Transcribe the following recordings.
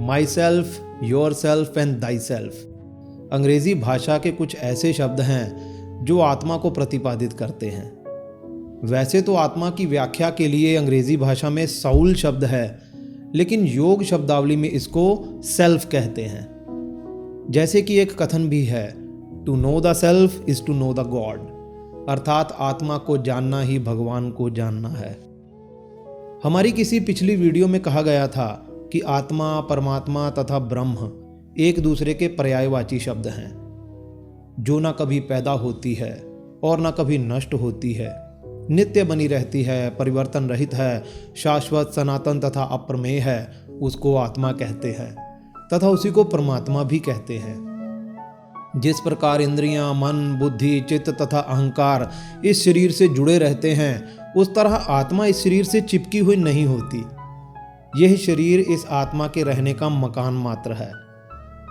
My self, your self and thy self अंग्रेजी भाषा के कुछ ऐसे शब्द हैं जो आत्मा को प्रतिपादित करते हैं। वैसे तो आत्मा की व्याख्या के लिए अंग्रेजी भाषा में साउल शब्द है, लेकिन योग शब्दावली में इसको सेल्फ कहते हैं। जैसे कि एक कथन भी है, to know the self is to know the God, अर्थात आत्मा को जानना ही भगवान को जानना है। हमारी किसी पिछली वीडियो में कहा गया था कि आत्मा, परमात्मा तथा ब्रह्म एक दूसरे के पर्यायवाची शब्द हैं, जो ना कभी पैदा होती है और ना कभी नष्ट होती है, नित्य बनी रहती है, परिवर्तन रहित है, शाश्वत, सनातन तथा अप्रमेय है, उसको आत्मा कहते हैं तथा उसी को परमात्मा भी कहते हैं। जिस प्रकार इंद्रियां, मन, बुद्धि, चित्त तथा अहंकार इस शरीर से जुड़े रहते हैं, उस तरह आत्मा इस शरीर से चिपकी हुई नहीं होती। यह शरीर इस आत्मा के रहने का मकान मात्र है।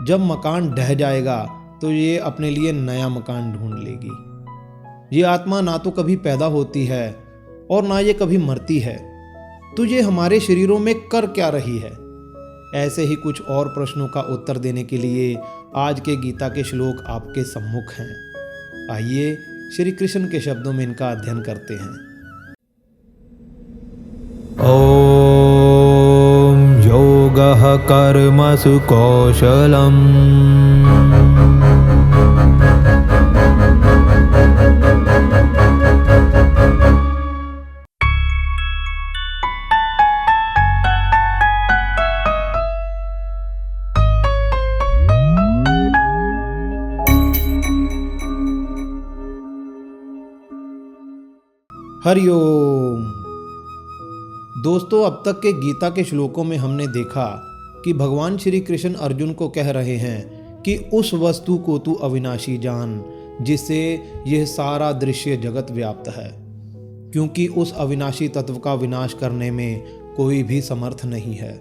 जब मकान ढह जाएगा तो ये अपने लिए नया मकान ढूंढ लेगी। ये आत्मा ना तो कभी पैदा होती है और ना ये कभी मरती है, तो ये हमारे शरीरों में कर क्या रही है? ऐसे ही कुछ और प्रश्नों का उत्तर देने के लिए आज के गीता के श्लोक आपके सम्मुख हैं। आइए श्री कृष्ण के शब्दों में इनका अध्ययन करते हैं। ओम योगः कर्मसु कौशलम् हरिओम। दोस्तों, अब तक के गीता के श्लोकों में हमने देखा कि भगवान श्री कृष्ण अर्जुन को कह रहे हैं कि उस वस्तु को तू अविनाशी जान जिससे यह सारा दृश्य जगत व्याप्त है, क्योंकि उस अविनाशी तत्व का विनाश करने में कोई भी समर्थ नहीं है।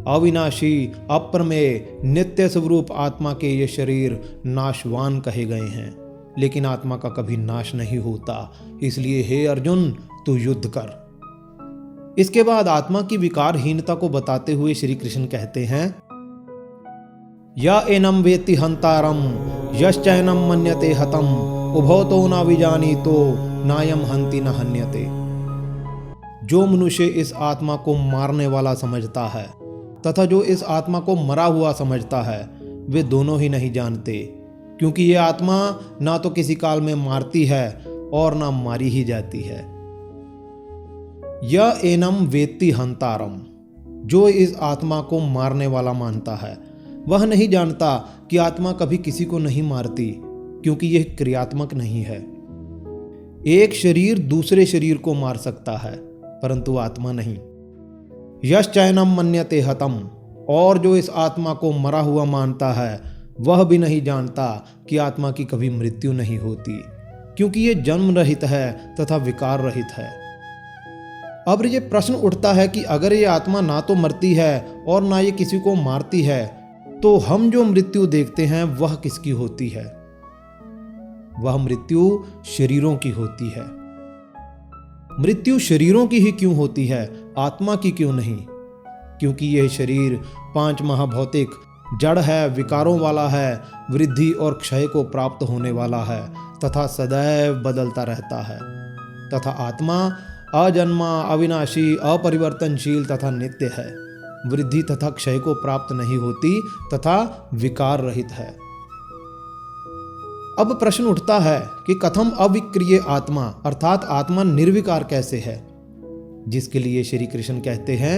अविनाशी, अप्रमेय, नित्य स्वरूप आत्मा के ये शरीर नाशवान कहे गए हैं, लेकिन आत्मा का कभी नाश नहीं होता। इसलिए हे अर्जुन, तू युद्ध कर। इसके बाद आत्मा की विकारहीनता को बताते हुए श्री कृष्ण कहते हैं, या एनम वेत्ति हंतारम यश्चैनम मन्यते हतम उभौ तो न विजानीतो नायम हंति न हन्यते। जो मनुष्य इस आत्मा को मारने वाला समझता है तथा जो इस आत्मा को मरा हुआ समझता है, वे दोनों ही नहीं जानते, क्योंकि ये आत्मा ना तो किसी काल में मारती है और ना मारी ही जाती है। यह एनम वेत्ति हंतारम, जो इस आत्मा को मारने वाला मानता है, वह नहीं जानता कि आत्मा कभी किसी को नहीं मारती, क्योंकि यह क्रियात्मक नहीं है। एक शरीर दूसरे शरीर को मार सकता है, परंतु आत्मा नहीं। यश्चैनम मन्यते हतम, और जो इस आत्मा को मरा हुआ मानता है, वह भी नहीं जानता कि आत्मा की कभी मृत्यु नहीं होती, क्योंकि यह जन्म रहित है तथा विकार रहित है। अब ये प्रश्न उठता है कि अगर ये आत्मा ना तो मरती है और ना ये किसी को मारती है, तो हम जो मृत्यु देखते हैं वह किसकी होती है? वह मृत्यु शरीरों की होती है। मृत्यु शरीरों की ही क्यों होती है, आत्मा की क्यों नहीं? क्योंकि यह शरीर 5 महाभौतिक जड़ है, विकारों वाला है, वृद्धि और क्षय को प्राप्त होने वाला है तथा सदैव बदलता रहता है। तथा आत्मा अजन्मा, अविनाशी, अपरिवर्तनशील तथा नित्य है, वृद्धि तथा क्षय को प्राप्त नहीं होती तथा विकार रहित है। अब प्रश्न उठता है कि कथम अविक्रिय आत्मा, अर्थात आत्मा निर्विकार कैसे है? जिसके लिए श्री कृष्ण कहते हैं,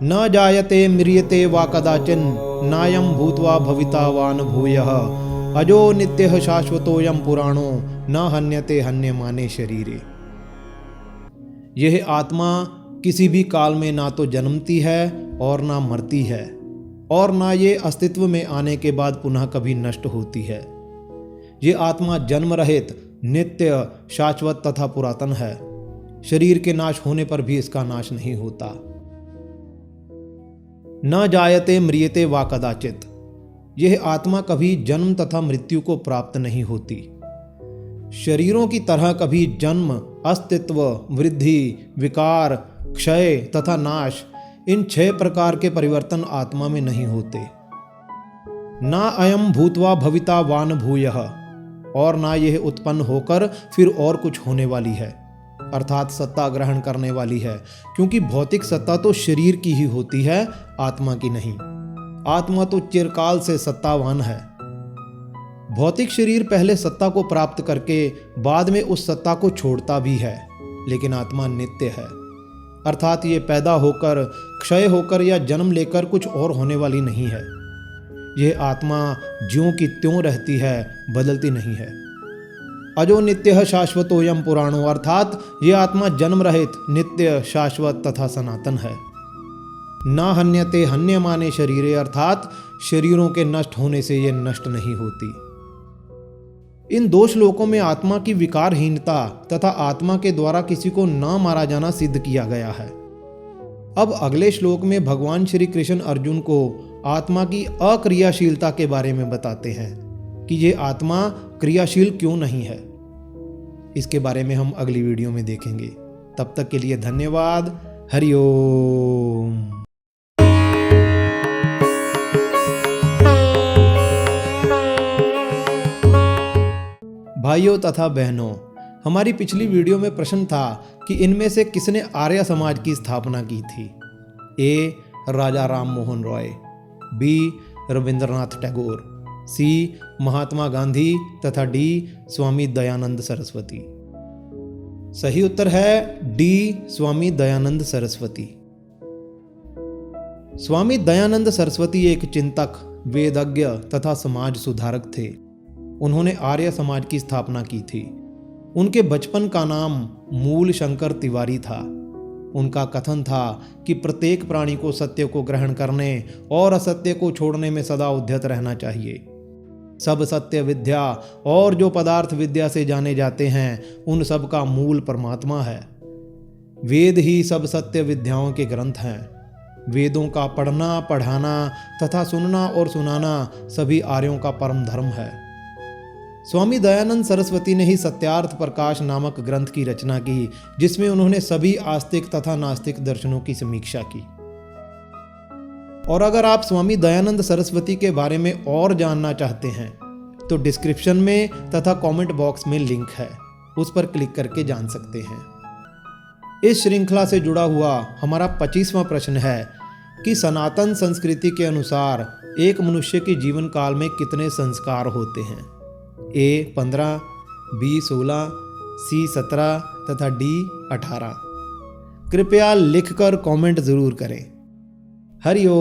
न जायते म्रियते वा कदाचिन नायम भूत्वा भविता वा न भूयः अजो नित्यः शाश्वतोयम पुराणो न हन्यते हन्यमाने शरीरे। यह आत्मा किसी भी काल में ना तो जन्मती है और ना मरती है, और ना ये अस्तित्व में आने के बाद पुनः कभी नष्ट होती है। ये आत्मा जन्म रहित, नित्य, शाश्वत तथा पुरातन है। शरीर के नाश होने पर भी इसका नाश नहीं होता। न जायते म्रियते वा कदाचित, यह आत्मा कभी जन्म तथा मृत्यु को प्राप्त नहीं होती। शरीरों की तरह कभी जन्म, अस्तित्व, वृद्धि, विकार, क्षय तथा नाश इन 6 प्रकार के परिवर्तन आत्मा में नहीं होते। ना अयम भूतवा भविता वान भूयः, और ना यह उत्पन्न होकर फिर और कुछ होने वाली है, अर्थात सत्ता ग्रहण करने वाली है, क्योंकि भौतिक सत्ता तो शरीर की ही होती है, आत्मा की नहीं। आत्मा तो चिरकाल से सत्तावान है। भौतिक शरीर पहले सत्ता को प्राप्त करके बाद में उस सत्ता को छोड़ता भी है, लेकिन आत्मा नित्य है, अर्थात ये पैदा होकर, क्षय होकर या जन्म लेकर कुछ और होने वाली नहीं है। यह आत्मा ज्यों की त्यों रहती है, बदलती नहीं है। अजो नित्य शाश्वतोयम पुराणो, अर्थात ये आत्मा जन्म रहित, नित्य, शाश्वत तथा सनातन है। ना हन्यते हन्यमाने शरीरे, अर्थात शरीरों के नष्ट होने से ये नष्ट नहीं होती। इन 2 श्लोकों में आत्मा की विकारहीनता तथा आत्मा के द्वारा किसी को न मारा जाना सिद्ध किया गया है। अब अगले श्लोक में भगवान श्री कृष्ण अर्जुन को आत्मा की अक्रियाशीलता के बारे में बताते हैं कि ये आत्मा क्रियाशील क्यों नहीं है। इसके बारे में हम अगली वीडियो में देखेंगे। तब तक के लिए धन्यवाद। हरि ओम। भाइयों तथा बहनों, हमारी पिछली वीडियो में प्रश्न था कि इनमें से किसने आर्य समाज की स्थापना की थी। ए. राजा राम मोहन रॉय, बी. रविंद्रनाथ टैगोर, सी. महात्मा गांधी तथा डी. स्वामी दयानंद सरस्वती। सही उत्तर है डी. स्वामी दयानंद सरस्वती। स्वामी दयानंद सरस्वती एक चिंतक, वेदज्ञ तथा समाज सुधारक थे। उन्होंने आर्य समाज की स्थापना की थी। उनके बचपन का नाम मूल शंकर तिवारी था। उनका कथन था कि प्रत्येक प्राणी को सत्य को ग्रहण करने और असत्य को छोड़ने में सदा उद्यत रहना चाहिए। सब सत्य विद्या और जो पदार्थ विद्या से जाने जाते हैं, उन सब का मूल परमात्मा है। वेद ही सब सत्य विद्याओं के ग्रंथ हैं। वेदों का पढ़ना, पढ़ाना तथा सुनना और सुनाना सभी आर्यों का परम धर्म है। स्वामी दयानंद सरस्वती ने ही सत्यार्थ प्रकाश नामक ग्रंथ की रचना की, जिसमें उन्होंने सभी आस्तिक तथा नास्तिक दर्शनों की समीक्षा की। और अगर आप स्वामी दयानंद सरस्वती के बारे में और जानना चाहते हैं तो डिस्क्रिप्शन में तथा कमेंट बॉक्स में लिंक है, उस पर क्लिक करके जान सकते हैं। इस श्रृंखला से जुड़ा हुआ हमारा 25वां प्रश्न है कि सनातन संस्कृति के अनुसार एक मनुष्य के जीवन काल में कितने संस्कार होते हैं। ए 15, बी 16, सी 17 तथा डी 18। कृपया लिखकर कमेंट जरूर करें। हरि ओम।